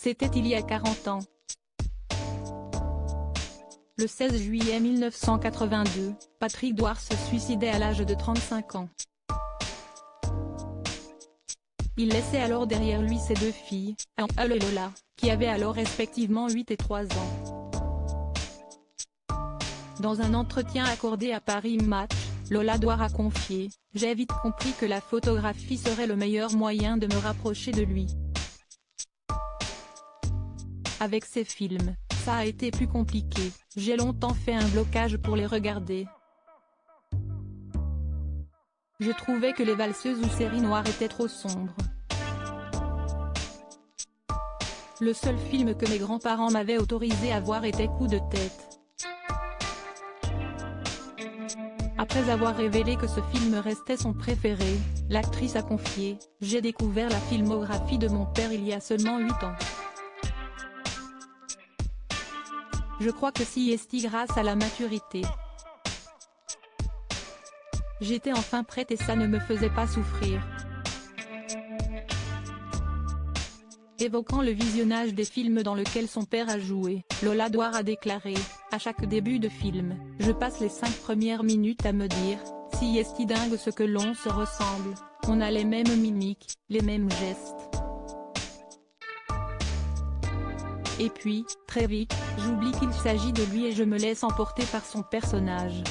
C'était il y a 40 ans. Le 16 juillet 1982, Patrick Douar se suicidait à l'âge de 35 ans. Il laissait alors derrière lui ses deux filles, Angèle et Lola, qui avaient alors respectivement 8 et 3 ans. Dans un entretien accordé à Paris Match, Lola Douar a confié « J'ai vite compris que la photographie serait le meilleur moyen de me rapprocher de lui. Avec ces films, ça a été plus compliqué, j'ai longtemps fait un blocage pour les regarder. Je trouvais que les valseuses ou séries noires étaient trop sombres. Le seul film que mes grands-parents m'avaient autorisé à voir était Coup de tête. Après avoir révélé que ce film restait son préféré, l'actrice a confié « J'ai découvert la filmographie de mon père il y a seulement 8 ans. Je crois que si est grâce à la maturité. J'étais enfin prête et ça ne me faisait pas souffrir. » Évoquant le visionnage des films dans lesquels son père a joué, Lola Douar a déclaré « À chaque début de film, je passe les 5 premières minutes à me dire « Si est dingue ce que l'on se ressemble, on a les mêmes mimiques, les mêmes gestes. » Et puis, très vite, j'oublie qu'il s'agit de lui et je me laisse emporter par son personnage.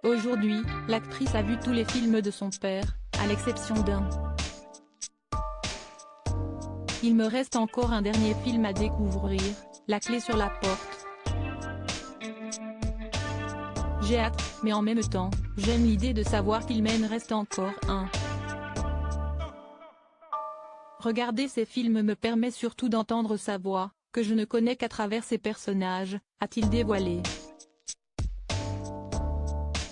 Aujourd'hui, l'actrice a vu tous les films de son père, à l'exception d'un. Il me reste encore un dernier film à découvrir, La clé sur la porte. J'ai hâte, mais en même temps, j'aime l'idée de savoir qu'il m'en reste encore un. Regarder ces films me permet surtout d'entendre sa voix, que je ne connais qu'à travers ses personnages, a-t-il dévoilé.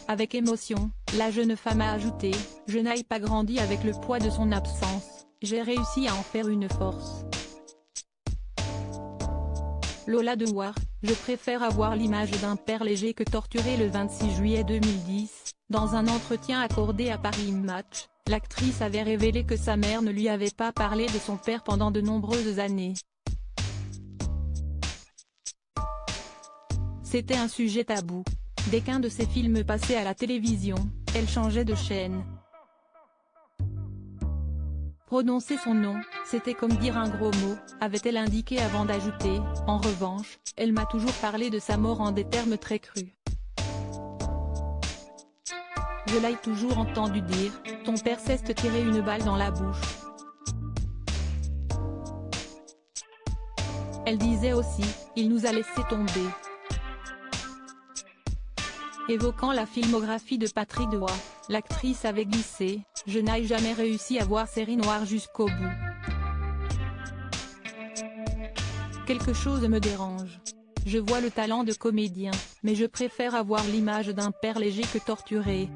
Avec émotion, la jeune femme a ajouté « Je n'ai pas grandi avec le poids de son absence, j'ai réussi à en faire une force. » Lola Douar, je préfère avoir l'image d'un père léger que torturé. Le 26 juillet 2010, dans un entretien accordé à Paris Match, l'actrice avait révélé que sa mère ne lui avait pas parlé de son père pendant de nombreuses années. C'était un sujet tabou. Dès qu'un de ses films passait à la télévision, elle changeait de chaîne. Prononcer son nom, c'était comme dire un gros mot, avait-elle indiqué avant d'ajouter « En revanche, elle m'a toujours parlé de sa mort en des termes très crus. Je l'ai toujours entendu dire, ton père s'est tiré une balle dans la bouche. » Elle disait aussi, il nous a laissé tomber. Évoquant la filmographie de Patrick Douar, l'actrice avait glissé « Je n'ai jamais réussi à voir série noire jusqu'au bout. Quelque chose me dérange. Je vois le talent de comédien, mais je préfère avoir l'image d'un père léger que torturé. »